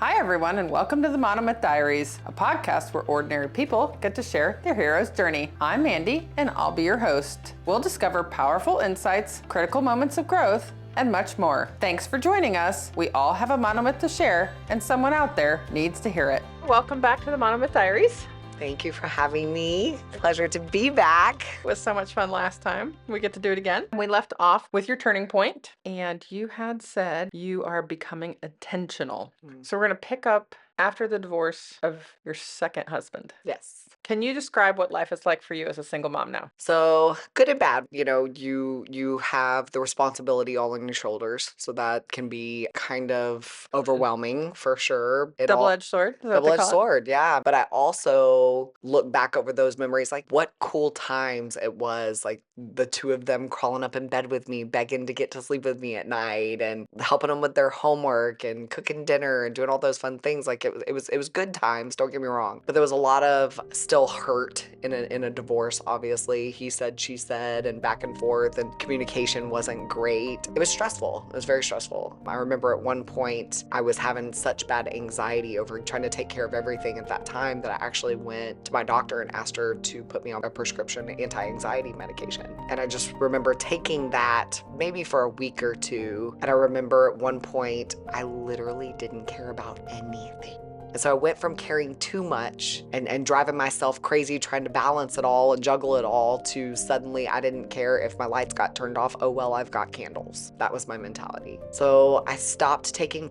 Hi, everyone, and welcome to the Monomyth Diaries, a podcast where ordinary people get to share their hero's journey. I'm Mandy, and I'll be your host. We'll discover powerful insights, critical moments of growth, and much more. Thanks for joining us. We all have a monomyth to share, and someone out there needs to hear it. Welcome back to the Monomyth Diaries. Thank you for having me. Pleasure to be back. It was so much fun last time. We get to do it again. We left off with your turning point, and you had said you are becoming intentional. So we're going to pick up after the divorce of your second husband. Yes. Can you describe what life is like for you as a single mom now? So good and bad, you have the responsibility all on your shoulders. So that can be kind of overwhelming for sure. Double-edged sword? Is that what they Double-edged call it? sword, yeah. But I also look back over those memories, like what cool times it was, like the two of them crawling up in bed with me, begging to get to sleep with me at night and helping them with their homework and cooking dinner and doing all those fun things. Like it was good times, don't get me wrong. But there was a lot of still hurt in a divorce, obviously. He said, she said, and back and forth, and communication wasn't great. It was stressful. It was very stressful. I remember at one point I was having such bad anxiety over trying to take care of everything at that time that I actually went to my doctor and asked her to put me on a prescription anti-anxiety medication. And I just remember taking that maybe for a week or two. And I remember at one point I literally didn't care about anything. And so I went from caring too much and driving myself crazy trying to balance it all and juggle it all to suddenly I didn't care if my lights got turned off. Oh, well, I've got candles. That was my mentality. So I stopped taking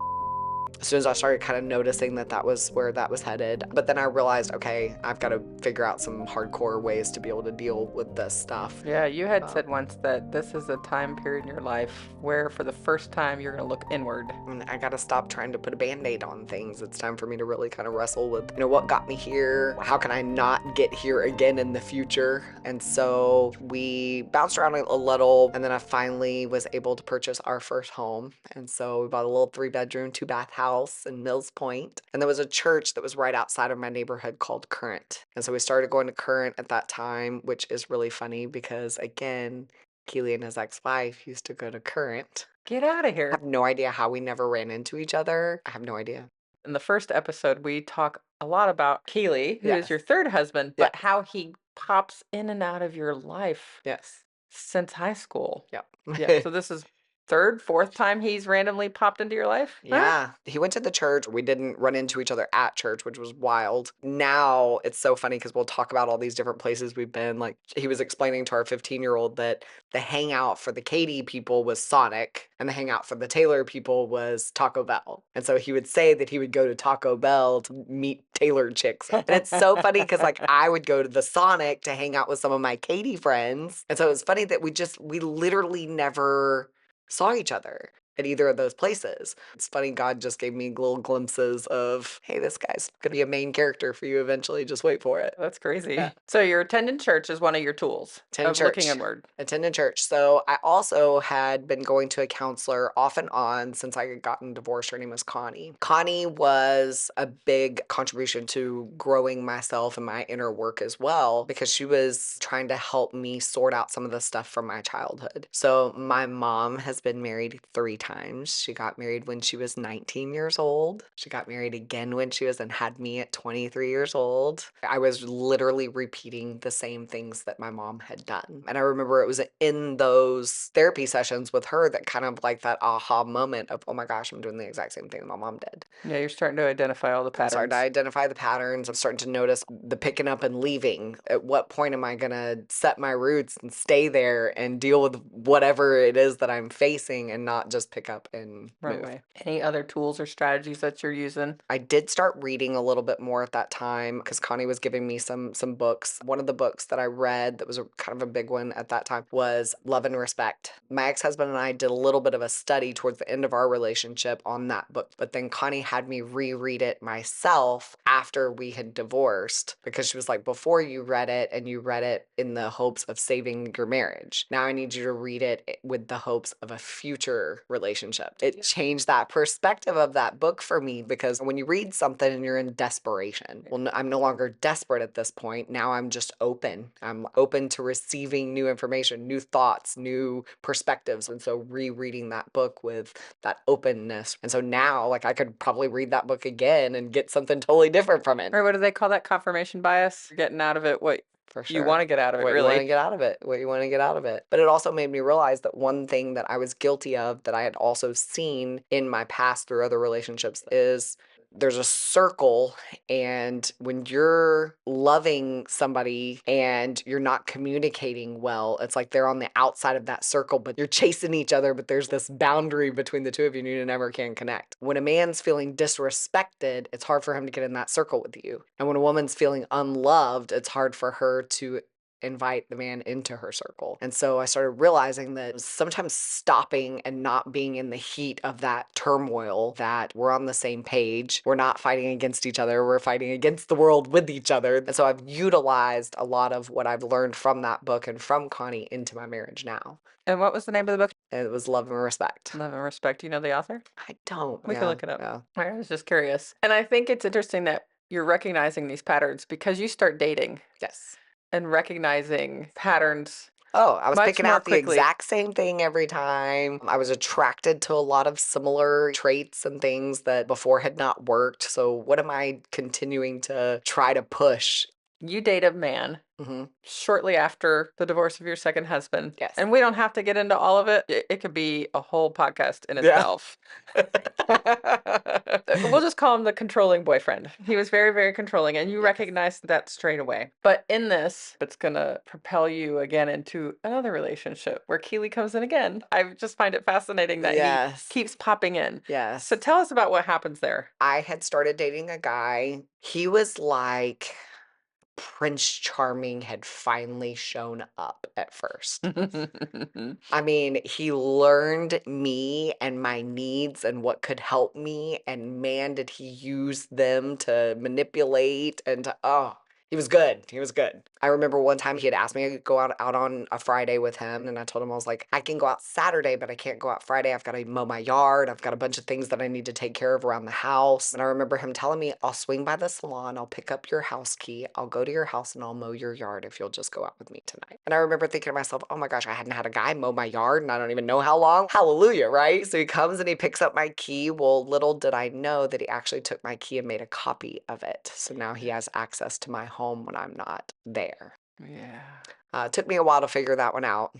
as soon as I started kind of noticing that that was where that was headed. But then I realized, okay, I've got to figure out some hardcore ways to be able to deal with this stuff. Yeah, you had said once that this is a time period in your life where for the first time you're going to look inward. And I got to stop trying to put a Band-Aid on things. It's time for me to really kind of wrestle with, what got me here? How can I not get here again in the future? And so we bounced around a little, and then I finally was able to purchase our first home. And so we bought a little 3-bedroom, 2-bath house in Mills Point. And there was a church that was right outside of my neighborhood called Current. And so we started going to Current at that time, which is really funny because, again, Keeley and his ex-wife used to go to Current. Get out of I here. have no idea how we never ran into each other. I have no idea. In the first episode, we talk a lot about Keeley, who is your third husband, but how he pops in and out of your life since high school. Yep. Yeah. So this is third, fourth time he's randomly popped into your life? Yeah. He went to the church. We didn't run into each other at church, which was wild. Now it's so funny because we'll talk about all these different places we've been. Like he was explaining to our 15-year-old that the hangout for the Katy people was Sonic and the hangout for the Taylor people was Taco Bell. And so he would say that he would go to Taco Bell to meet Taylor chicks. And it's so funny because like I would go to the Sonic to hang out with some of my Katy friends. And so it's funny that we literally never saw each other at either of those places. It's funny, God just gave me little glimpses of, hey, this guy's gonna be a main character for you eventually, just wait for it. That's crazy. Yeah. So your attending church is one of your tools of looking inward. Attending church. So I also had been going to a counselor off and on since I had gotten divorced. Her name was Connie. Connie was a big contribution to growing myself and my inner work as well, because she was trying to help me sort out some of the stuff from my childhood. So my mom has been married 3 times. She got married when she was 19 years old. She got married again when she was and had me at 23 years old. I was literally repeating the same things that my mom had done. And I remember it was in those therapy sessions with her that kind of like that aha moment of, oh my gosh, I'm doing the exact same thing that my mom did. Yeah, you're starting to identify all the patterns. I'm starting to identify the patterns. I'm starting to notice the picking up and leaving. At what point am I going to set my roots and stay there and deal with whatever it is that I'm facing and not just pick up and move. Away. Any other tools or strategies that you're using? I did start reading a little bit more at that time because Connie was giving me some books. One of the books that I read that was kind of a big one at that time was Love and Respect. My ex-husband and I did a little bit of a study towards the end of our relationship on that book, but then Connie had me reread it myself after we had divorced because she was like, before you read it and you read it in the hopes of saving your marriage. Now I need you to read it with the hopes of a future relationship. relationship. It changed that perspective of that book for me, because when you read something and you're in desperation, well, I'm no longer desperate at this point. Now I'm just open. I'm open to receiving new information, new thoughts, new perspectives. And so rereading that book with that openness. And so now, like, I could probably read that book again and get something totally different from it. Or what do they call that? Confirmation bias? You're getting out of it what For you sure. want to get out of it, What you want to really. get out of it, what you want to get out of it. But it also made me realize that one thing that I was guilty of that I had also seen in my past through other relationships is there's a circle, and when you're loving somebody and you're not communicating well, it's like they're on the outside of that circle, but you're chasing each other, but there's this boundary between the two of you and you never can connect. When a man's feeling disrespected, it's hard for him to get in that circle with you. And when a woman's feeling unloved, it's hard for her to invite the man into her circle. And so I started realizing that sometimes stopping and not being in the heat of that turmoil, that we're on the same page, we're not fighting against each other, we're fighting against the world with each other. And so I've utilized a lot of what I've learned from that book and from Connie into my marriage now. And what was the name of the book? And it was Love and Respect. Love and Respect. Do you know the author? I don't. We can look it up. Yeah. I was just curious. And I think it's interesting that you're recognizing these patterns because you start dating Yes. and recognizing patterns. Oh, I was much picking more out the quickly. exact same thing every time. I was attracted to a lot of similar traits and things that before had not worked. So what am I continuing to try to push? You date a man Mm-hmm. shortly after the divorce of your second husband. Yes. And we don't have to get into all of it. It could be a whole podcast in Yeah. itself. We'll just call him the controlling boyfriend. He was very, very controlling, and you Yes. recognized that straight away. But in this, it's going to propel you again into another relationship where Keeley comes in again. I just find it fascinating that Yes. he keeps popping in. Yes. So tell us about what happens there. I had started dating a guy. He was like Prince Charming had finally shown up at first. I mean, he learned me and my needs and what could help me, and man, did he use them to manipulate and to, oh, he was good. He was good. I remember one time he had asked me to go out on a Friday with him, and I told him, I was like, I can go out Saturday, but I can't go out Friday. I've got to mow my yard. I've got a bunch of things that I need to take care of around the house. And I remember him telling me, I'll swing by the salon, I'll pick up your house key, I'll go to your house and I'll mow your yard if you'll just go out with me tonight. And I remember thinking to myself, oh my gosh, I hadn't had a guy mow my yard and I don't even know how long. Hallelujah, right? So he comes and he picks up my key. Well, little did I know that he actually took my key and made a copy of it. So now he has access to my home when I'm not there. Yeah. It took me a while to figure that one out.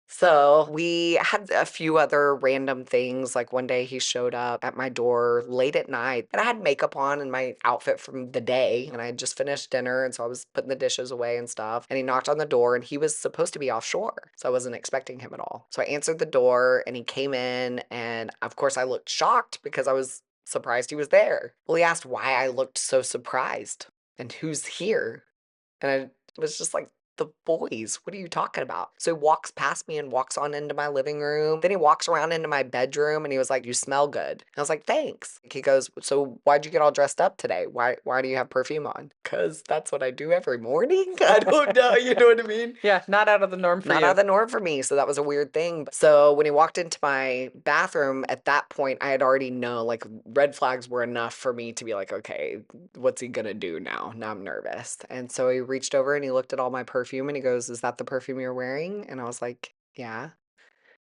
So we had a few other random things. Like one day he showed up at my door late at night, and I had makeup on and my outfit from the day, and I had just finished dinner, and so I was putting the dishes away and stuff. And he knocked on the door, and he was supposed to be offshore, so I wasn't expecting him at all. So I answered the door, and he came in, and of course I looked shocked because I was surprised he was there. Well, he asked why I looked so surprised and who's here. And I was just like, the boys, what are you talking about? So he walks past me and walks on into my living room. Then he walks around into my bedroom and he was like, you smell good. And I was like, thanks. He goes, so why'd you get all dressed up today? Why do you have perfume on? Because that's what I do every morning. I don't know. You know what I mean? Yeah, not out of the norm for Not you. out of the norm for me. So that was a weird thing. So when he walked into my bathroom, at that point, I had already known, like, red flags were enough for me to be like, okay, what's he gonna do now? Now I'm nervous. And so he reached over and he looked at all my perfume and he goes, is that the perfume you're wearing? And I was like, yeah.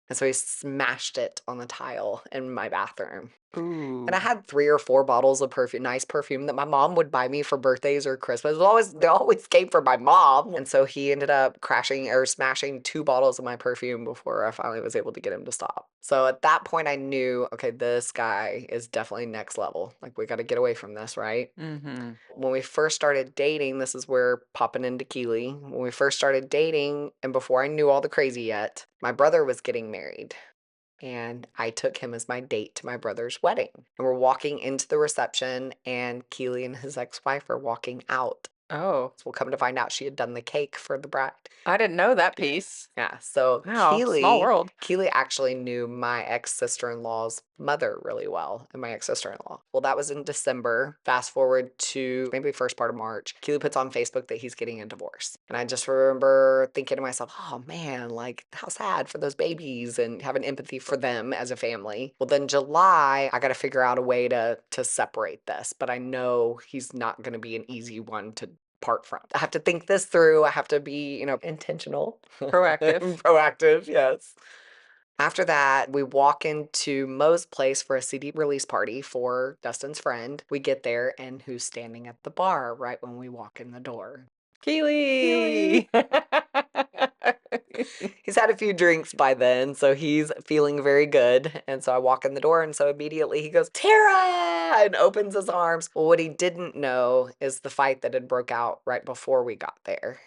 And so he smashed it on the tile in my bathroom. Ooh. And I had 3 or 4 bottles of perfume, nice perfume that my mom would buy me for birthdays or Christmas. They always came from my mom. And so he ended up crashing or smashing 2 bottles of my perfume before I finally was able to get him to stop. So at that point I knew, okay, this guy is definitely next level. Like, we got to get away from this, right? Mm-hmm. When we first started dating, this is where popping into Keeley. When we first started dating, and before I knew all the crazy yet, my brother was getting married. And I took him as my date to my brother's wedding. And we're walking into the reception, and Keeley and his ex-wife are walking out. Oh, So we'll come to find out she had done the cake for the bride. I didn't know that piece. Yeah, so Wow, small world. Keeley actually knew my ex-sister-in-law's mother really well, and my ex-sister-in-law. Well, that was in December. Fast forward to maybe first part of March. Keeley puts on Facebook that he's getting a divorce. And I just remember thinking to myself, oh man, like how sad for those babies, and having empathy for them as a family. Well, then July, I got to figure out a way to separate this, but I know he's not going to be an easy one to part from. I have to think this through. I have to be, intentional. Proactive. Proactive, yes. After that, we walk into Mo's place for a CD release party for Dustin's friend. We get there, and who's standing at the bar right when we walk in the door? Keeley. He's had a few drinks by then, so he's feeling very good. And so I walk in the door, and so immediately he goes, Tara! And opens his arms. Well, what he didn't know is the fight that had broke out right before we got there.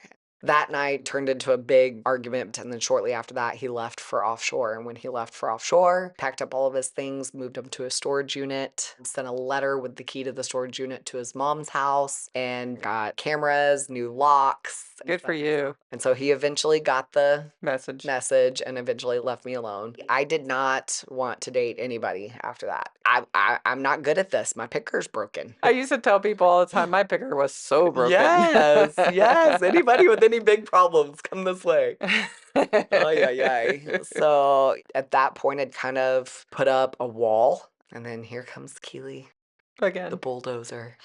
That night turned into a big argument, and then shortly after that, he left for offshore. And when he left for offshore, packed up all of his things, moved them to a storage unit, sent a letter with the key to the storage unit to his mom's house, and got cameras, new locks. Good for you. And so he eventually got the Message. and eventually left me alone. I did not want to date anybody after that. I'm not good at this. My picker's broken. I used to tell people all the time my picker was so broken. Yes, yes. Anybody with any big problems, come this way. Ay, ay, ay. So at that point, I'd kind of put up a wall. And then here comes Keeley, Again. the bulldozer.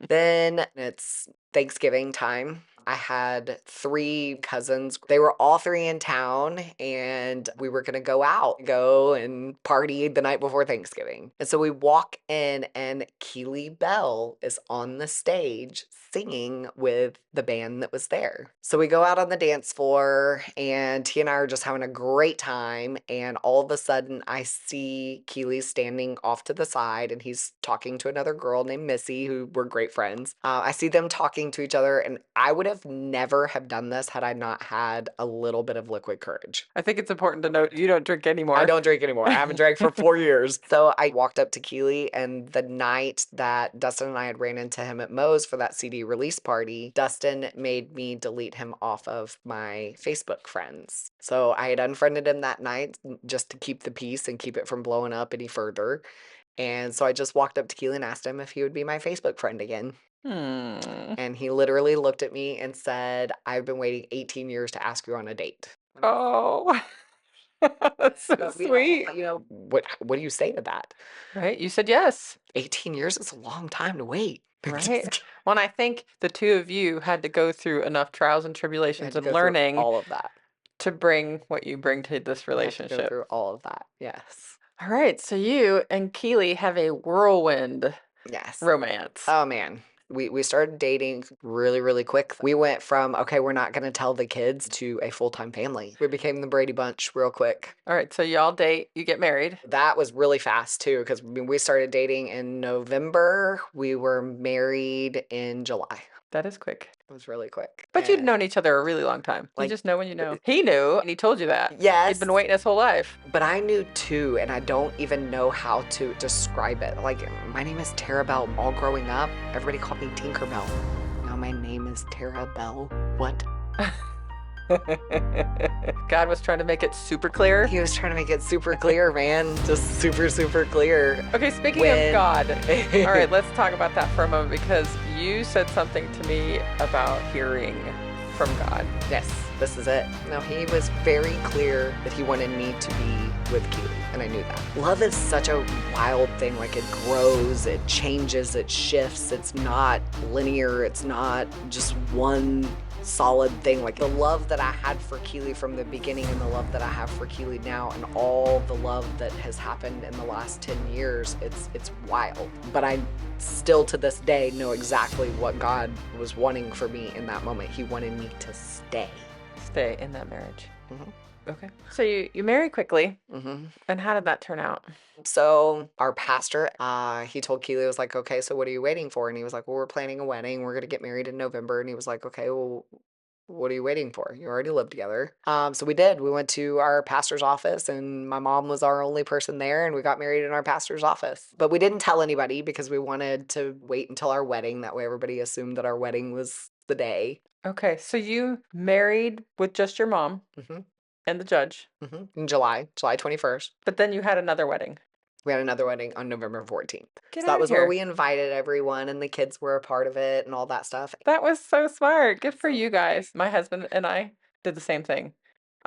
Then it's Thanksgiving time. I had 3 cousins. They were all 3 in town, and we were going to go and party the night before Thanksgiving. And so we walk in, and Keeley Bell is on the stage singing with the band that was there. So we go out on the dance floor, and he and I are just having a great time. And all of a sudden, I see Keeley standing off to the side, and he's talking to another girl named Missy, who were great friends. I see them talking to each other, and I would have never have done this had I not had a little bit of liquid courage. I think it's important to note you don't drink anymore. I don't drink anymore. I haven't drank for 4 years. So I walked up to Keeley, and the night that Dustin and I had ran into him at Moe's for that CD release party, Dustin made me delete him off of my Facebook friends. So I had unfriended him that night just to keep the peace and keep it from blowing up any further. And so I just walked up to Keeley and asked him if he would be my Facebook friend again. And he literally looked at me and said, I've been waiting 18 years to ask you on a date. Oh, that's so sweet. What do you say to that? Right? You said yes. 18 years is a long time to wait. Right. Well, and I think the 2 of you had to go through enough trials and tribulations and learning all of that to bring what you bring to this I had to relationship. go through all of that. Yes. All right. So you and Keeley have a whirlwind Yes. romance. Oh man. We started dating really, really quick. We went from, okay, we're not going to tell the kids to a full-time family. We became the Brady Bunch real quick. All right. So y'all date, you get married. That was really fast too, because we started dating in November. We were married in July. That is quick. It was really quick. But you'd known each other a really long time. You just know when you know. He knew, and he told you that. Yes. He'd been waiting his whole life. But I knew too, and I don't even know how to describe it. Like, my name is Tara Bell. All growing up, everybody called me Tinkerbell. Now my name is Tara Bell. What? God was trying to make it super clear. He was trying to make it super clear, man. Just super, super clear. Okay, speaking of God, all right, let's talk about that for a moment, because you said something to me about hearing from God. Yes, this is it. No, he was very clear that he wanted me to be with Keeley, and I knew that. Love is such a wild thing. Like, it grows, it changes, it shifts. It's not linear. It's not just one solid thing. Like, the love that I had for Keeley from the beginning and the love that I have for Keeley now, and all the love that has happened in the last 10 years, it's wild. But I still to this day know exactly what God was wanting for me in that moment. He wanted me to stay In that marriage. Mm-hmm. Okay. So you married quickly. Mm-hmm. And how did that turn out? So our pastor, he told Keeley, was like, okay, so what are you waiting for? And he was like, well, we're planning a wedding. We're going to get married in November. And he was like, okay, well, What are you waiting for? You already live together. So we did. We went to our pastor's office, and my mom was our only person there, and we got married in our pastor's office. But we didn't tell anybody because we wanted to wait until our wedding. That way everybody assumed that our wedding was the day. Okay, so you married with just your mom hmm and the judge, In July 21st. but then you had another wedding. We had another wedding on November 14th. Get So that out of was where here. we invited everyone, and the kids were a part of it and all that stuff. That was so smart. Good for you guys. My husband and I did the same thing.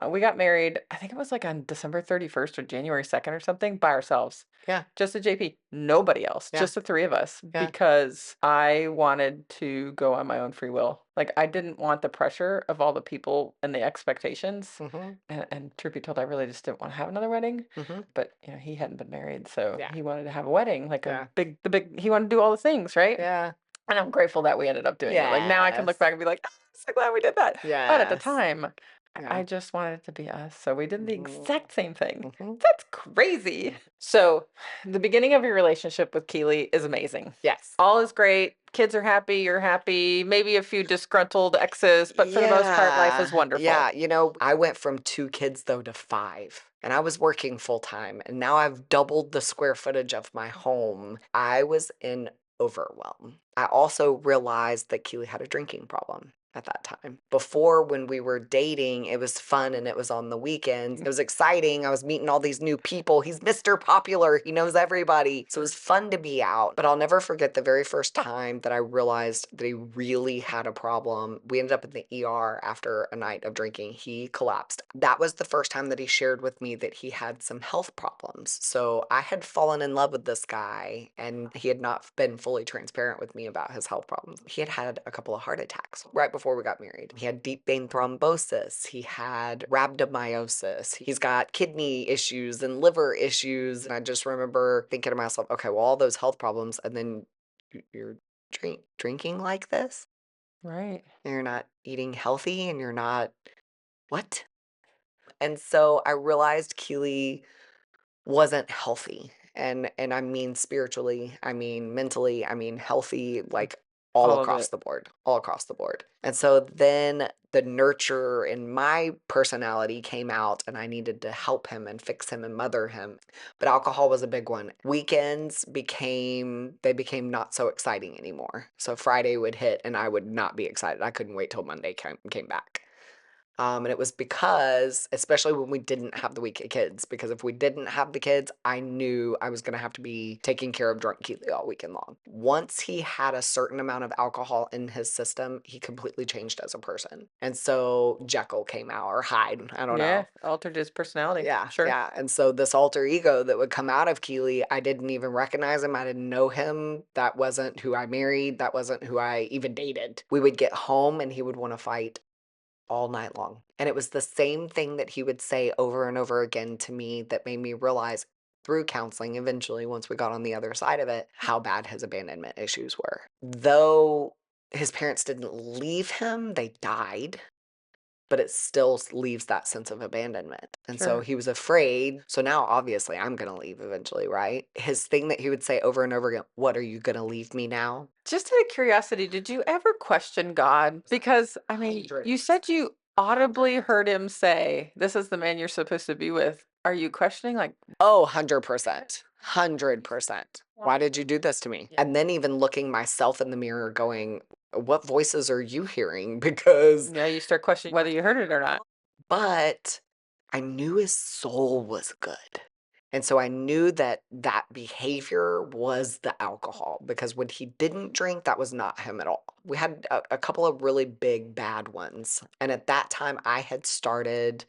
We got married, I think it was like on December 31st or January 2nd or something by ourselves. Yeah, Just a JP, nobody else, yeah, just the three of us, yeah. because I wanted to go on my own free will. Like, I didn't want the pressure of all the people and the expectations. hmm And truth be told, I really just didn't want to have another wedding. hmm But, he hadn't been married, so Yeah, he wanted to have a wedding, like yeah, he wanted to do all the things, right? yeah. And I'm grateful that we ended up doing it. Like, now I can look Yes, back and be like, "Oh, I'm so glad we did that." But at the yes. time, Yeah. I just wanted it to be us. So we did the Mhm, exact same thing. mhm. That's crazy. So the beginning of your relationship with Keeley is amazing. Yes. All is great. Kids are happy. You're happy. Maybe a few disgruntled exes, but for the most part, life is Yeah. wonderful. I went from 2 kids though to 5, and I was working full time, and now I've doubled the square footage of my home. I was in overwhelm. I also realized that Keely had a drinking problem at that time. Before, when we were dating, it was fun and it was on the weekends. It was exciting. I was meeting all these new people. He's Mr. Popular. He knows everybody. So it was fun to be out. But I'll never forget the very first time that I realized that he really had a problem. We ended up in the ER after a night of drinking. He collapsed. That was the first time that he shared with me that he had some health problems. So I had fallen in love with this guy, and he had not been fully transparent with me about his health problems. He had had a couple of heart attacks right before we got married. He had deep vein thrombosis. He had rhabdomyosis. He's got kidney issues and liver issues. And I just remember thinking to myself, okay, well, all those health problems, and then you're drinking like this? Right. And you're not eating healthy, and you're not, what? And so I realized Keely wasn't healthy. And I mean spiritually, I mean mentally, I mean healthy, like all All of across it. the board, all across the board. And so then the nurture in my personality came out, and I needed to help him and fix him and mother him. But alcohol was a big one. Weekends became not so exciting anymore. So Friday would hit and I would not be excited. I couldn't wait till Monday came back. And it was because, especially when we didn't have the weekend kids, because if we didn't have the kids, I knew I was going to have to be taking care of drunk Keely all weekend long. Once he had a certain amount of alcohol in his system, he completely changed as a person. And so Jekyll came out, or Hyde, I don't Yeah. know. Altered his personality. Yeah, Sure. yeah. And so this alter ego that would come out of Keely, I didn't even recognize him. I didn't know him. That wasn't who I married. That wasn't who I even dated. We would get home and he would want to fight all night long. And it was the same thing that he would say over and over again to me that made me realize through counseling, eventually, once we got on the other side of it, how bad his abandonment issues were. Though his parents didn't leave him, they died, but it still leaves that sense of abandonment. And so Sure. he was afraid. So now, obviously, I'm going to leave eventually, right? His thing that he would say over and over again, what, are you going to leave me now? Just out of curiosity, did you ever question God? Because, I mean, you said you audibly heard him say, "This is the man you're supposed to be with." Are you questioning, like, Oh, 100%. 100%. Why did you do this to me? And then even looking myself in the mirror going, what voices are you hearing? Because, yeah, you start questioning whether you heard it or not? but I knew his soul was good. And so I knew that that behavior was the alcohol, because when he didn't drink, that was not him at all. We had a couple of really big bad ones. And at that time, I had started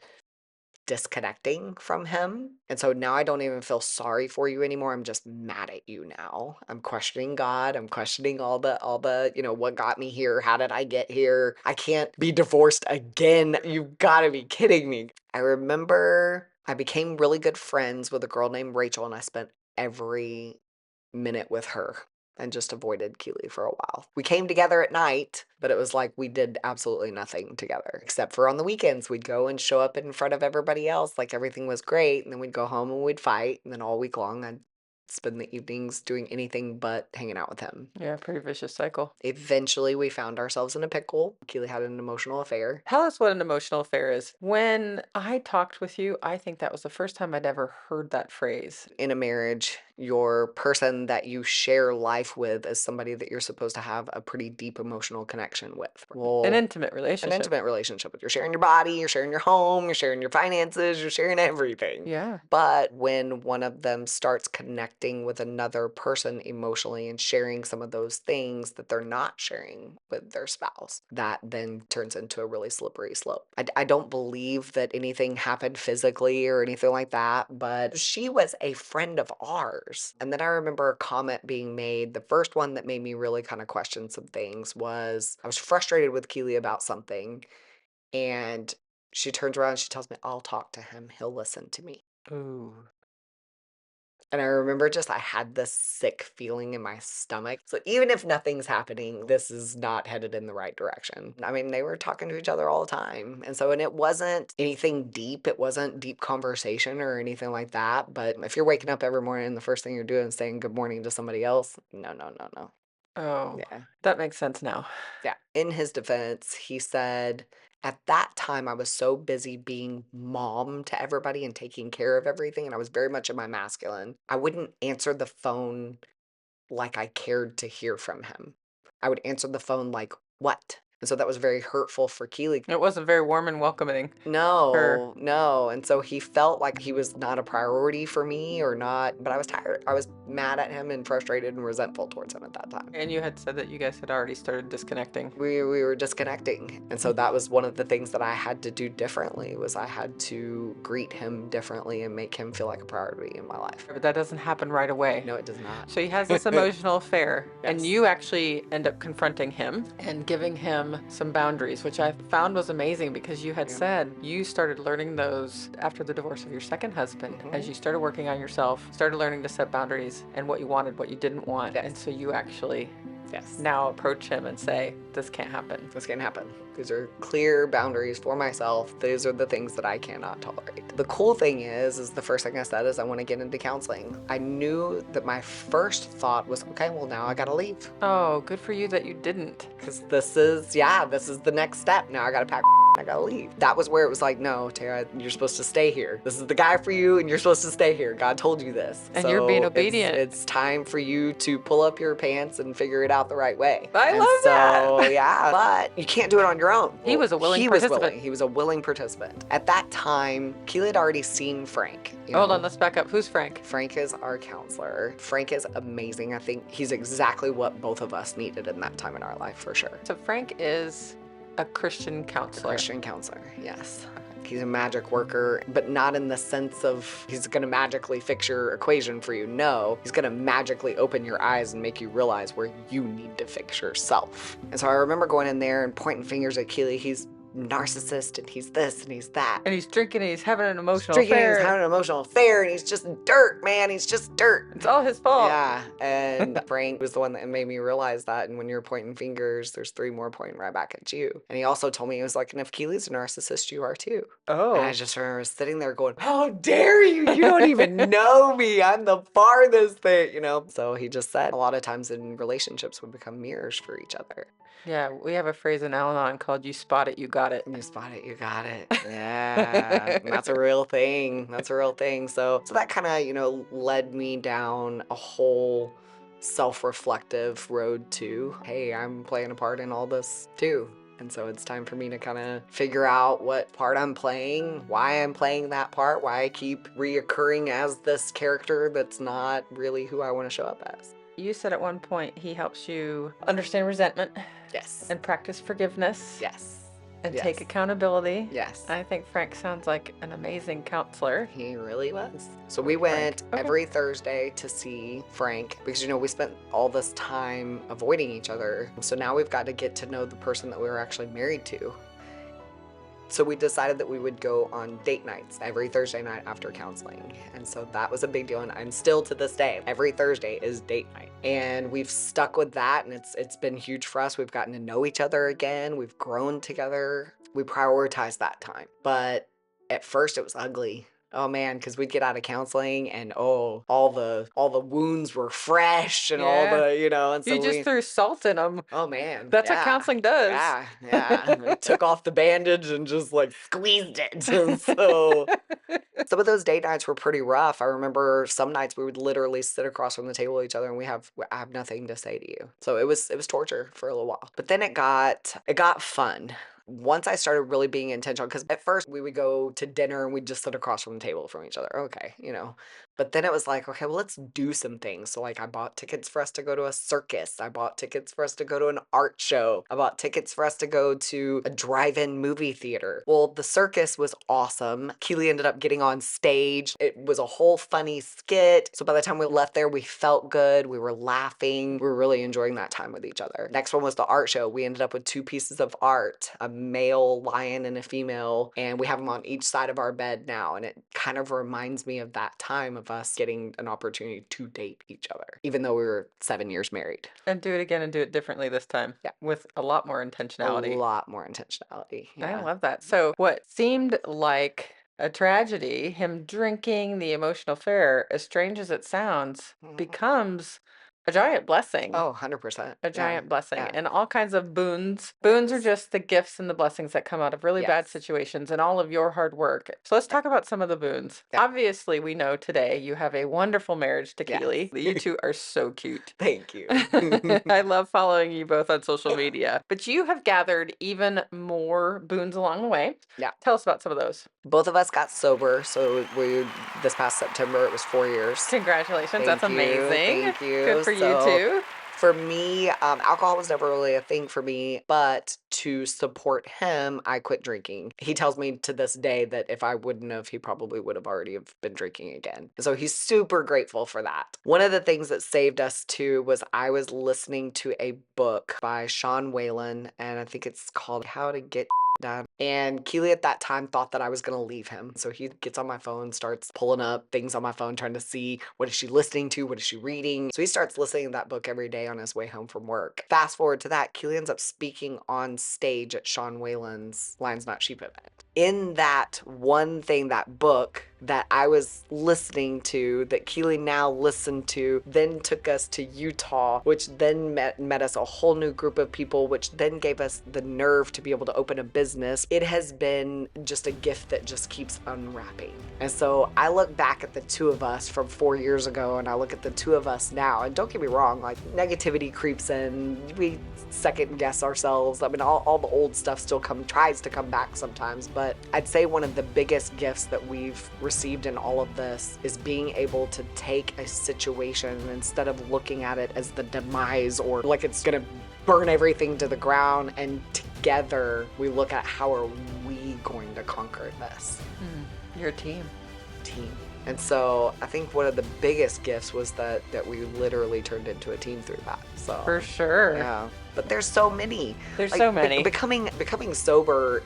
disconnecting from him. And so now I don't even feel sorry for you anymore. I'm just mad at you now. I'm questioning God. I'm questioning all the, what got me here? How did I get here? I can't be divorced again. You've got to be kidding me. I remember I became really good friends with a girl named Rachel, and I spent every minute with her and just avoided Keely for a while. We came together at night, but it was like we did absolutely nothing together, except for on the weekends. We'd go and show up in front of everybody else like everything was great, and then we'd go home and we'd fight, and then all week long I'd spend the evenings doing anything but hanging out with him. Yeah, pretty vicious cycle. Eventually, we found ourselves in a pickle. Keeley had an emotional affair. Tell us what an emotional affair is. When I talked with you, I think that was the first time I'd ever heard that phrase. In a marriage, your person that you share life with is somebody that you're supposed to have a pretty deep emotional connection with. An intimate An relationship. intimate relationship with. You're sharing your body, you're sharing your home, you're sharing your finances, you're sharing everything. Yeah. But when one of them starts connecting with another person emotionally and sharing some of those things that they're not sharing with their spouse, that then turns into a really slippery slope. I don't believe that anything happened physically or anything like that, but she was a friend of ours. And then I remember a comment being made. The first one that made me really kind of question some things was I was frustrated with Keeley about something, and she turns around and she tells me, I'll talk to him. He'll listen to me. Ooh. And I remember just I had this sick feeling in my stomach. So even if nothing's happening, this is not headed in the right direction. I mean, they were talking to each other all the time. And it wasn't anything deep. It wasn't deep conversation or anything like that. But if you're waking up every morning and the first thing you're doing is saying good morning to somebody else, no, no, no, no. Oh, Yeah. that makes sense now. Yeah. In his defense, he said, at that time, I was so busy being mom to everybody and taking care of everything, and I was very much in my masculine. I wouldn't answer the phone like I cared to hear from him. I would answer the phone like, what? And so that was very hurtful for Keeley. It wasn't very warm and welcoming. No, no. And so he felt like he was not a priority for me or not, but I was tired. I was mad at him and frustrated and resentful towards him at that time. And you had said that you guys had already started disconnecting. We were disconnecting. And so that was one of the things that I had to do differently was I had to greet him differently and make him feel like a priority in my life. But that doesn't happen right away. No, it does not. So he has this emotional affair, and Yes. you actually end up confronting him and giving him some boundaries, which I found was amazing because you had said you started learning those after the divorce of your second husband. As you started working on yourself, started learning to set boundaries and what you wanted, what you didn't want. Yes. And so you actually Yes. now approach him and say, this can't happen. This can't happen. These are clear boundaries for myself. These are the things that I cannot tolerate. The cool thing is the first thing I said is I want to get into counseling. I knew that my first thought was, okay, well now I gotta leave. Oh, good for you that you didn't. Because this is the next step. Now I gotta pack, I gotta leave. That was where it was like, no, Tara, you're supposed to stay here. This is the guy for you and you're supposed to stay here. God told you this. And you're being obedient. It's time for you to pull up your pants and figure it out the right way. I love that. So yeah, but you can't do it on your own. He was a willing He participant. was willing. He was a willing participant. At that time, Keeley had already seen Frank. Hold on, let's back up. Who's Frank? Frank is our counselor. Frank is amazing. I think he's exactly what both of us needed in that time in our life, for sure. So Frank is a Christian counselor. Christian counselor, yes. He's a magic worker, but not in the sense of he's going to magically fix your equation for you. No, he's going to magically open your eyes and make you realize where you need to fix yourself. And so I remember going in there and pointing fingers at Keeley. He's narcissist and he's this and he's that. And he's drinking and he's having an emotional Drinking, affair. he's having an emotional affair and he's just dirt, man. He's just dirt. It's all his fault. Yeah, and Frank was the one that made me realize that. And when you're pointing fingers, there's three more pointing right back at you. And he also told me, he was like, and if Keeley's a narcissist, you are too. Oh. And I just remember sitting there going, how dare you? You don't even know me. I'm the farthest thing, you know? So he just said a lot of times in relationships we become mirrors for each other. Yeah, we have a phrase in Al-Anon called "You spot it, you got it." You spot it, you got it. Yeah, and that's a real thing. That's a real thing. So that kind of, led me down a whole self-reflective road to, hey, I'm playing a part in all this too. And so it's time for me to kind of figure out what part I'm playing, why I'm playing that part, why I keep reoccurring as this character that's not really who I want to show up as. You said at one point he helps you understand resentment. Yes. And practice forgiveness. Yes. And Yes. take accountability. Yes. I think Frank sounds like an amazing counselor. He really was. So we went every Thursday to see Frank because, we spent all this time avoiding each other. So now we've got to get to know the person that we were actually married to. So we decided that we would go on date nights every Thursday night after counseling. And so that was a big deal. And I'm still to this day, every Thursday is date night. And we've stuck with that. And it's been huge for us. We've gotten to know each other again. We've grown together. We prioritize that time. But at first it was ugly. Oh man, because we'd get out of counseling and all the wounds were fresh and all Yeah. the, and You so just threw salt in them. oh man, That's what yeah. counseling does. Yeah. We took off the bandage and just like squeezed it. And so some of those date nights were pretty rough. I remember some nights we would literally sit across from the table with each other and I have nothing to say to you. So it was torture for a little while. But then it got fun. Once I started really being intentional, because at first we would go to dinner and we'd just sit across from the table from each other. Okay. But then it was like, okay, well, let's do some things. So, like, I bought tickets for us to go to a circus. I bought tickets for us to go to an art show. I bought tickets for us to go to a drive-in movie theater. Well, the circus was awesome. Keeley ended up getting on stage. It was a whole funny skit. So by the time we left there, we felt good. We were laughing. We were really enjoying that time with each other. Next one was the art show. We ended up with 2 pieces of art, a male lion and a female, and we have them on each side of our bed now. And it kind of reminds me of that time of us getting an opportunity to date each other, even though we were 7 years married. And do it again and do it differently this time. Yeah. With a lot more A intentionality. lot more intentionality. I Yeah. love that. So, what seemed like a tragedy, him drinking the emotional affair, as strange as it sounds, Mhm. becomes a giant blessing. Oh, 100%. A Yeah. giant blessing. Yeah. And all kinds of boons. Boons are Yes. just the gifts and the blessings that come out of really bad Yes. situations and all of your hard work. So let's talk about some of the boons. Yeah. Obviously, we know today you have a wonderful marriage to Keeley. Yes. You two are so cute. Thank you. I love following you both on social media. But you have gathered even more boons along the way. Yeah. Tell us about some of those. Both of us got sober, so this past September, it was 4 years. Congratulations. That's Thank you, amazing. thank you. Good for you So, too. For me, alcohol was never really a thing for me, but to support him, I quit drinking. He tells me to this day that if I wouldn't have, he probably would have already have been drinking again. So he's super grateful for that. One of the things that saved us too was I was listening to a book by Sean Whalen, and I think it's called How to Get Done. And Keeley at that time thought that I was going to leave him. So he gets on my phone, starts pulling up things on my phone, trying to see what is she listening to? What is she reading? So he starts listening to that book every day on his way home from work. Fast forward to that, Keeley ends up speaking on stage at Sean Whalen's Lions Not Sheep event. In that one thing, that book that I was listening to, that Keeley now listened to, then took us to Utah, which then met us a whole new group of people, which then gave us the nerve to be able to open a business. It has been just a gift that just keeps unwrapping. And so I look back at the two of us from 4 years ago, and I look at the two of us now, and don't get me wrong, like negativity creeps in, we second guess ourselves. I mean, all the old stuff still tries to come back sometimes, but I'd say one of the biggest gifts that we've received in all of this is being able to take a situation, and instead of looking at it as the demise or like it's gonna burn everything to the ground, and together we look at how are we going to conquer this. Your team. And so I think one of the biggest gifts was that we literally turned into a team through that. So For sure. yeah, but there's so many. There's so many. Becoming sober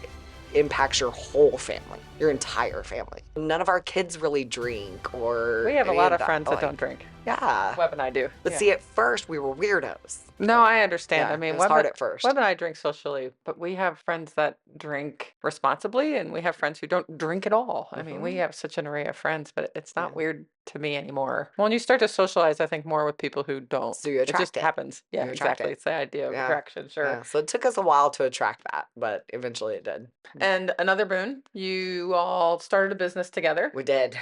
impacts your whole family, your entire family. None of our kids really drink or We have a any lot of that. friends that Like, don't drink. Yeah. Webb and I do. But Yeah. see, at first we were weirdos. No, I understand. Yeah, I mean, it was hard at first. Webb and I drink socially, but we have friends that drink responsibly, and we have friends who don't drink at all. I mean, we have such an array of friends, but it's not Yeah. weird to me anymore. When you start to socialize, I think more with people who don't. So you It just attract it. happens. Yeah, You attract exactly. it. It's the idea of Yeah. attraction, sure. Yeah. So it took us a while to attract that, but eventually it did. And another boon, you all started a business together. We did.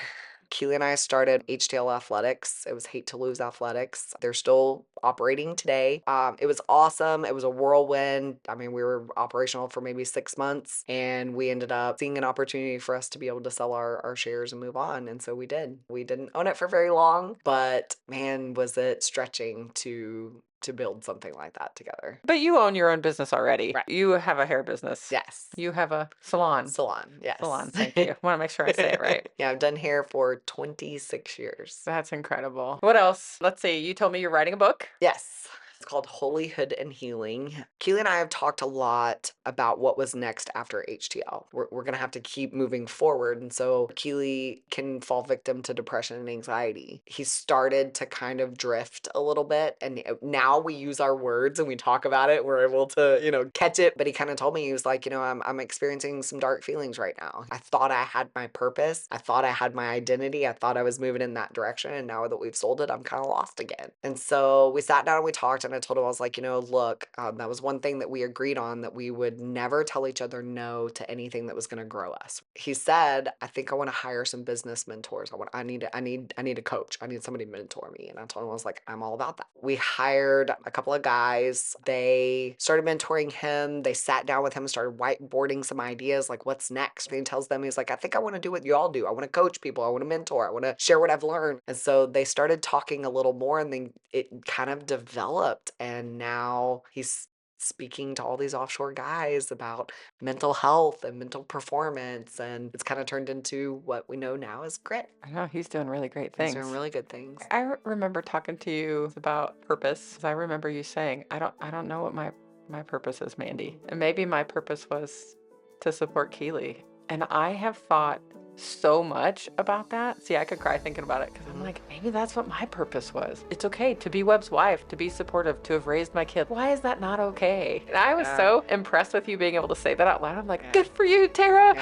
Keeley and I started HTL Athletics. It was Hate to Lose Athletics. They're still operating today. It was awesome. It was a whirlwind. I mean, we were operational for maybe 6 months, and we ended up seeing an opportunity for us to be able to sell our shares and move on. And so we did. We didn't own it for very long, but man, was it stretching to build something like that together. But you own your own business already. Right. You have a hair business. Yes. You have a salon. Salon, yes. Salon, thank you. Want to make sure I say it right. Yeah, I've done hair for 26 years. That's incredible. What else? Let's see. You told me you're writing a book. Yes. It's called Holyhood and Healing. Keely and I have talked a lot about what was next after HTL. We're going to have to keep moving forward. And so Keely can fall victim to depression and anxiety. He started to kind of drift a little bit. And now we use our words and we talk about it. We're able to, catch it. But he kind of told me, he was like, I'm experiencing some dark feelings right now. I thought I had my purpose. I thought I had my identity. I thought I was moving in that direction. And now that we've sold it, I'm kind of lost again. And so we sat down and we talked, and I told him, I was like, look, that was one thing that we agreed on, that we would never tell each other no to anything that was going to grow us. He said, I think I want to hire some business mentors. I need a coach. I need somebody to mentor me. And I told him, I was like, I'm all about that. We hired a couple of guys. They started mentoring him. They sat down with him, started whiteboarding some ideas, like what's next. And he tells them, he's like, I think I want to do what you all do. I want to coach people. I want to mentor. I want to share what I've learned. And so they started talking a little more, and then it kind of developed. And now he's speaking to all these offshore guys about mental health and mental performance. And it's kind of turned into what we know now as grit. I know he's doing really great He's things. doing really good things. I remember talking to you about purpose. I remember you saying, I don't know what my purpose is, Mandy. And maybe my purpose was to support Keeley. And I have thought so much about that. See, I could cry thinking about it, because I'm like, maybe that's what my purpose was. It's okay to be Webb's wife, to be supportive, to have raised my kid. Why is that not okay? And I was so impressed with you being able to say that out loud. I'm like, good for you, Tara.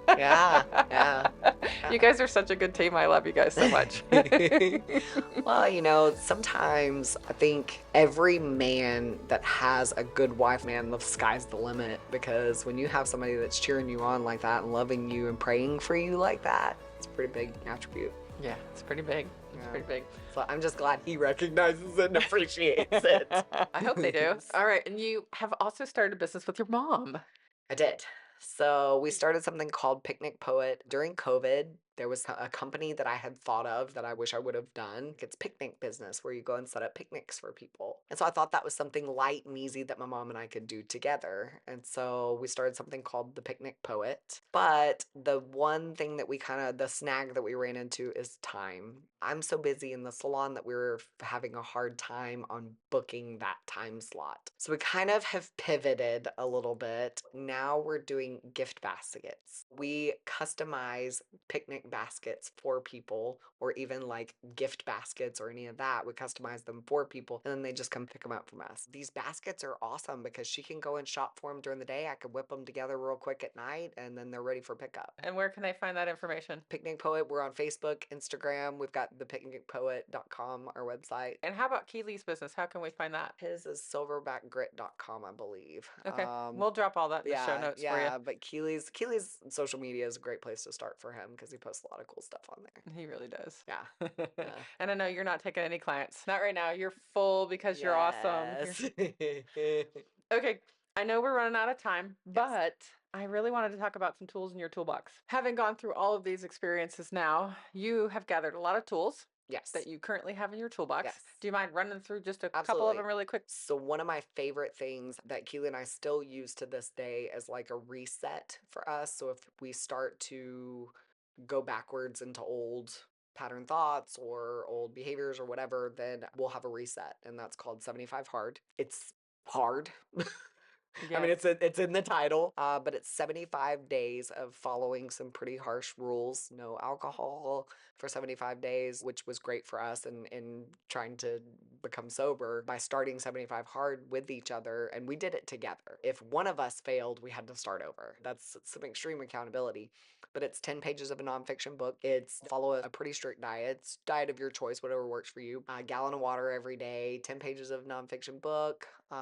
Yeah. You guys are such a good team. I love you guys so much. Well, sometimes I think every man that has a good wife, man, the sky's the limit, because when you have somebody that's cheering you on like that and loving you and praying for you like that, it's a pretty big attribute. Yeah, it's pretty big. It's pretty big. So I'm just glad he recognizes it and appreciates it. I hope they do. All right. And you have also started a business with your mom. I did. So we started something called Picnic Poet during COVID. There was a company that I had thought of that I wish I would have done. It's picnic business, where you go and set up picnics for people. And so I thought that was something light and easy that my mom and I could do together. And so we started something called the Picnic Poet. But the one thing that the snag that we ran into is time. I'm so busy in the salon that we were having a hard time on booking that time slot. So we kind of have pivoted a little bit. Now we're doing gift baskets. We customize picnic baskets for people, or even like gift baskets or any of that. We customize them for people, and then they just come pick them up from us. These baskets are awesome because she can go and shop for them during the day. I could whip them together real quick at night, and then they're ready for pickup. And where can they find that information? Picnic Poet, we're on Facebook, Instagram. We've got the picnicpoet.com, our website. And how about Keeley's business? How can we find that? His is silverbackgrit.com, I believe. Okay. We'll drop all that in the show notes for you. Yeah, but Keely's social media is a great place to start for him, because he posts a lot of cool stuff on there. He really does. Yeah. And I know you're not taking any clients. Not right now. You're full because you're awesome. Okay. I know we're running out of time, but I really wanted to talk about some tools in your toolbox. Having gone through all of these experiences now, you have gathered a lot of tools. Yes. That you currently have in your toolbox. Yes. Do you mind running through just a couple of Absolutely. them really quick? So one of my favorite things that Keely and I still use to this day is like a reset for us. So if we start to go backwards into old pattern thoughts or old behaviors or whatever, then we'll have a reset, and that's called 75 hard. It's hard. I mean, it's in the title, but it's 75 days of following some pretty harsh rules. No alcohol for 75 days, which was great for us in trying to become sober by starting 75 hard with each other, and we did it together. If one of us failed, we had to start over. That's some extreme accountability. But it's 10 pages of a nonfiction book. It's follow a pretty strict diet. It's diet of your choice, whatever works for you. A gallon of water every day, 10 pages of nonfiction book. 2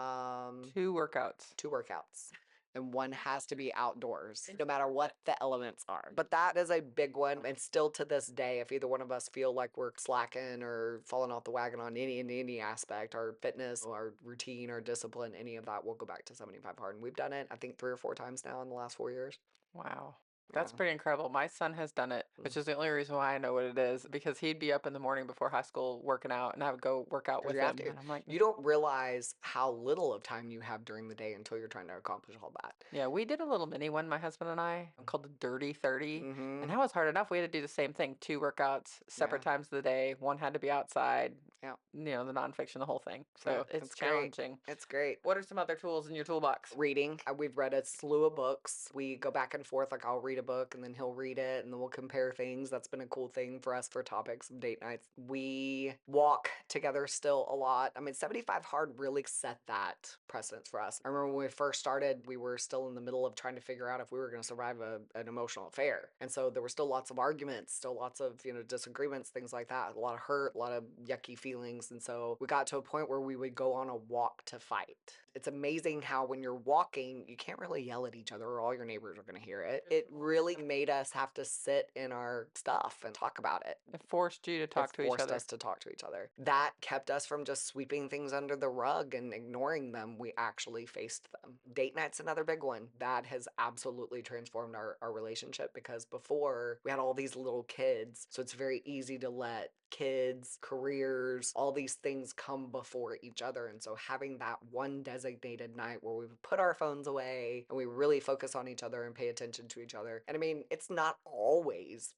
workouts. 2 workouts. And one has to be outdoors, no matter what the elements are. But that is a big one. And still to this day, if either one of us feel like we're slacking or falling off the wagon on any aspect, our fitness, our routine, our discipline, any of that, we'll go back to 75 hard. And we've done it, I think, 3 or 4 times now in the last 4 years. Wow. That's Yeah. pretty incredible. My son has done it, which Mm. is the only reason why I know what it is, because he'd be up in the morning before high school working out, and I would go work out 'Cause with you have him. to. And I'm like, You don't realize how little of time you have during the day until you're trying to accomplish all that. yeah, we did a little mini one, my husband and I, called the Dirty 30. And Mm-hmm. that was hard enough. We had to do the same thing, two workouts, separate Yeah. times of the day. One had to be outside, Yeah. the nonfiction, the whole thing. Yeah. So it's It's great. challenging. It's great. What are some other tools in your toolbox? Reading. We've read a slew of books. We go back and forth. Like I'll read a book and then he'll read it and then we'll compare things. That's been a cool thing for us for topics of date nights. We walk together still a lot. I mean, 75 Hard really set that precedence for us. I remember when we first started, we were still in the middle of trying to figure out if we were going to survive an emotional affair. And so there were still lots of arguments, still lots of, disagreements, things like that. A lot of hurt, a lot of yucky feelings. And so we got to a point where we would go on a walk to fight. It's amazing how when you're walking, you can't really yell at each other or all your neighbors are going to hear it. It really made us have to sit in our stuff and talk about it. It forced you to It talk to each forced other. us to talk to each other. That kept us from just sweeping things under the rug and ignoring them. We actually faced them. Date night's another big one. That has absolutely transformed our relationship because before we had all these little kids. So it's very easy to let kids, careers, all these things come before each other. And so having that one designated night where we would put our phones away and we really focus on each other and pay attention to each other. And I mean, it's not always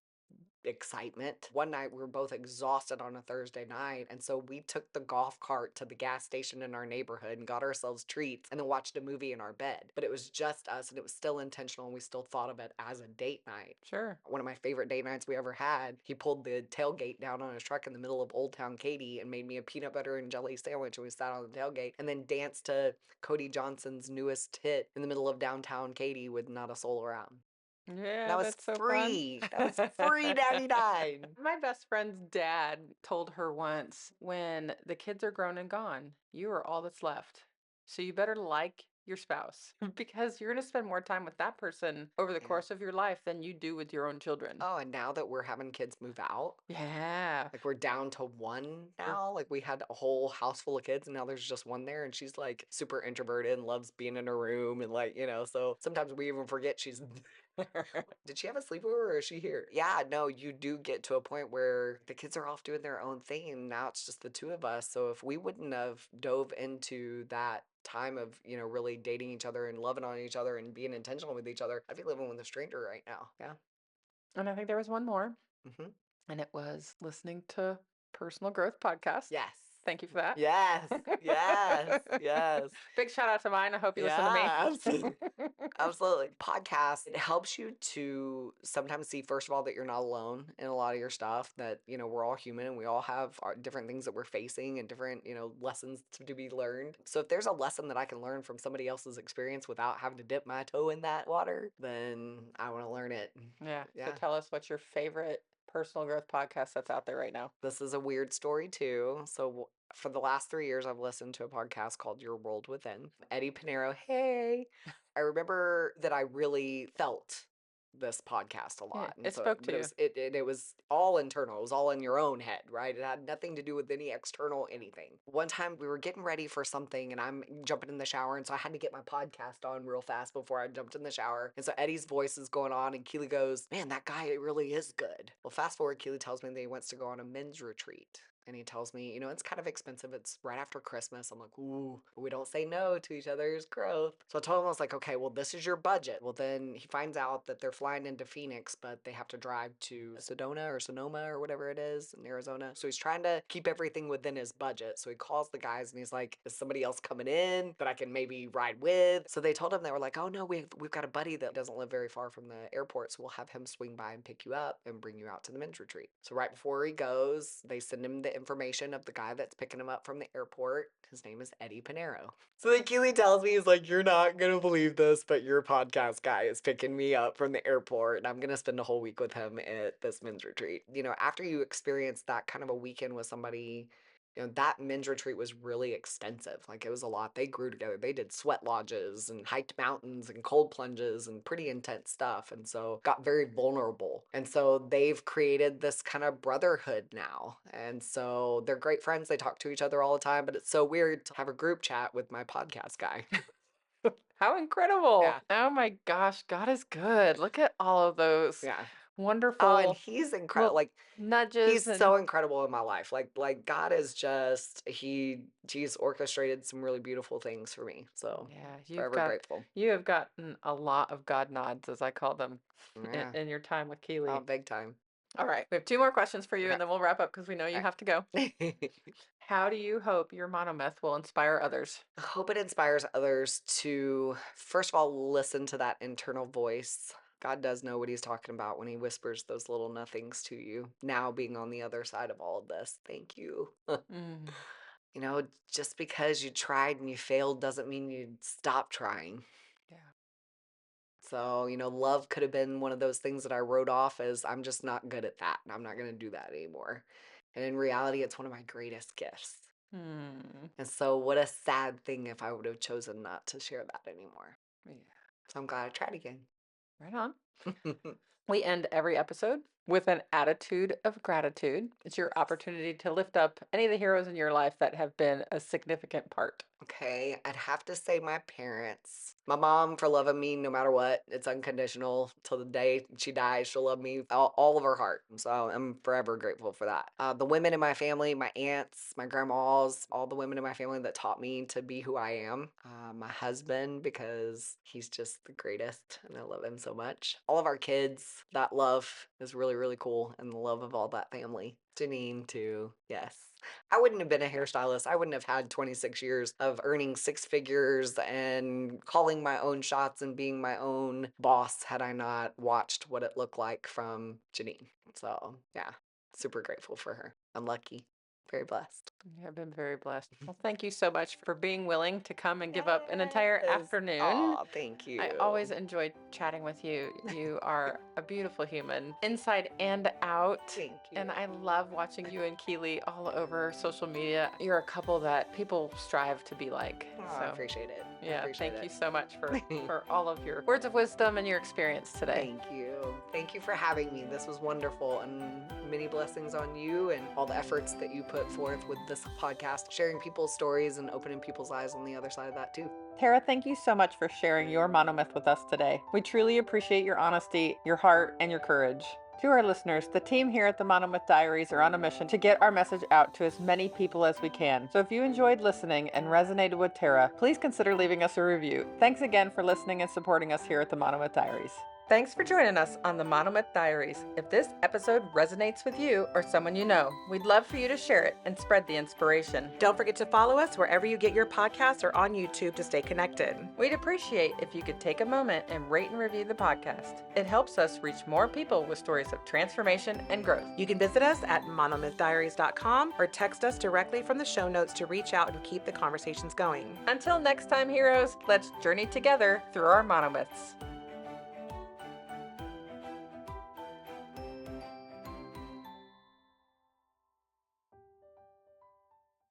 excitement. One night we were both exhausted on a Thursday night, and so we took the golf cart to the gas station in our neighborhood and got ourselves treats and then watched a movie in our bed. But it was just us and it was still intentional and we still thought of it as a date night. Sure. One of my favorite date nights we ever had, he pulled the tailgate down on his truck in the middle of Old Town Katy and made me a peanut butter and jelly sandwich and we sat on the tailgate and then danced to Cody Johnson's newest hit in the middle of downtown Katy with not a soul around. Yeah, That was that's so fun. free. That was free 99. My best friend's dad told her once, when the kids are grown and gone, you are all that's left. So you better like your spouse because you're going to spend more time with that person over the Yeah. course of your life than you do with your own children. Oh, and now that we're having kids move out, Yeah. like we're down to one now. Like we had a whole house full of kids and now there's just one there and she's like super introverted and loves being in her room and like, so sometimes we even forget she's Did she have a sleepover or is she here? Yeah, no, you do get to a point where the kids are off doing their own thing and now it's just the two of us. So if we wouldn't have dove into that time of, really dating each other and loving on each other and being intentional with each other, I'd be living with a stranger right now. Yeah. And I think there was one more, Mm-hmm. and it was listening to personal growth podcast. Yes. Thank you for that. Yes. Yes. Yes. Big shout out to mine. I hope you listen to me. Yeah, absolutely. Absolutely. Podcast, it helps you to sometimes see, first of all, that you're not alone in a lot of your stuff, that, we're all human and we all have our different things that we're facing and different, lessons to be learned. So if there's a lesson that I can learn from somebody else's experience without having to dip my toe in that water, then I want to learn it. Yeah. So Yeah. tell us what's your favorite personal growth podcast that's out there right now. This is a weird story too. So for the last 3 years, I've listened to a podcast called Your World Within. Eddie Pinero, hey. I remember that I really felt this podcast a lot. It spoke to but you. It was all internal. It was all in your own head, right? It had nothing to do with any external anything. One time we were getting ready for something and I'm jumping in the shower. And so I had to get my podcast on real fast before I jumped in the shower. And so Eddie's voice is going on and Keeley goes, man, that guy really is good. Well, fast forward, Keeley tells me that he wants to go on a men's retreat. And he tells me, it's kind of expensive. It's right after Christmas. I'm like, ooh, we don't say no to each other's growth. So I told him, I was like, okay, well, this is your budget. Well, then he finds out that they're flying into Phoenix, but they have to drive to Sedona or Sonoma or whatever it is in Arizona. So he's trying to keep everything within his budget. So he calls the guys and he's like, is somebody else coming in that I can maybe ride with? So they told him, they were like, oh no, we've got a buddy that doesn't live very far from the airport. So we'll have him swing by and pick you up and bring you out to the men's retreat. So right before he goes, they send him the information of the guy that's picking him up from the airport. His name is Eddie Pinero. So then Keeley tells me, he's like, you're not going to believe this, but your podcast guy is picking me up from the airport and I'm going to spend a whole week with him at this men's retreat. After you experience that kind of a weekend with somebody, that men's retreat was really extensive. Like it was a lot. They grew together. They did sweat lodges and hiked mountains and cold plunges and pretty intense stuff. And so got very vulnerable. And so they've created this kind of brotherhood now. And so they're great friends. They talk to each other all the time, but it's so weird to have a group chat with my podcast guy. How incredible. Yeah. Oh my gosh, God is good. Look at all of those Yeah. Oh, and wonderful he's incredible. little Like nudges he's and so incredible in my life. Like God is just he's orchestrated some really beautiful things for me. So yeah, forever grateful. you have gotten a lot of God nods, as I call them, Yeah. in your time with Oh, Keeley. big time. All right, we have two more questions for you, Okay. and then we'll wrap up because we know you All have to go. right. How do you hope your monomyth will inspire others? I hope it inspires others to, first of all, listen to that internal voice. God does know what he's talking about when he whispers those little nothings to you. Now, being on the other side of all of this, thank you. Mm, You know, just because you tried and you failed doesn't mean you stop trying. yeah. So, love could have been one of those things that I wrote off as I'm just not good at that and I'm not going to do that anymore. And in reality, it's one of my greatest gifts. Hmm. And so, what a sad thing if I would have chosen not to share that anymore. Yeah. So, I'm glad I tried again. Right on. We end every episode with an attitude of gratitude. It's your opportunity to lift up any of the heroes in your life that have been a significant part. Okay, I'd have to say my parents. My mom for loving me no matter what. It's unconditional till the day she dies. She'll love me all of her heart. So I'm forever grateful for that. The women in my family, my aunts, my grandmas, all the women in my family that taught me to be who I am. My husband, because he's just the greatest and I love him so much. All of our kids, that love is really, really cool. And the love of all that family. Janine, too. Yes. I wouldn't have been a hairstylist. I wouldn't have had 26 years of earning six figures and calling my own shots and being my own boss had I not watched what it looked like from Janine. So, yeah, super grateful for her. I'm lucky. Very blessed. I've been very blessed. Well, thank you so much for being willing to come and give up an entire Yes. afternoon. Aw, thank you. I always enjoyed chatting with you. You are a beautiful human, inside and out. Thank you. And I love watching you and Keeley all over social media. You're a couple that people strive to be like. Aw, I appreciate it. I Yeah, appreciate thank you it. so much for all of your words of wisdom and your experience today. Thank you. Thank you for having me. This was wonderful and many blessings on you and all the efforts that you put forth with this podcast, sharing people's stories and opening people's eyes on the other side of that too. Tara, thank you so much for sharing your monomyth with us today. We truly appreciate your honesty, your heart, and your courage. To our listeners, the team here at the Monomyth Diaries are on a mission to get our message out to as many people as we can. So if you enjoyed listening and resonated with Tara, please consider leaving us a review. Thanks again for listening and supporting us here at the Monomyth Diaries. Thanks for joining us on the Monomyth Diaries. If this episode resonates with you or someone you know, we'd love for you to share it and spread the inspiration. Don't forget to follow us wherever you get your podcasts or on YouTube to stay connected. We'd appreciate if you could take a moment and rate and review the podcast. It helps us reach more people with stories of transformation and growth. You can visit us at monomythdiaries.com or text us directly from the show notes to reach out and keep the conversations going. Until next time, heroes, let's journey together through our monomyths.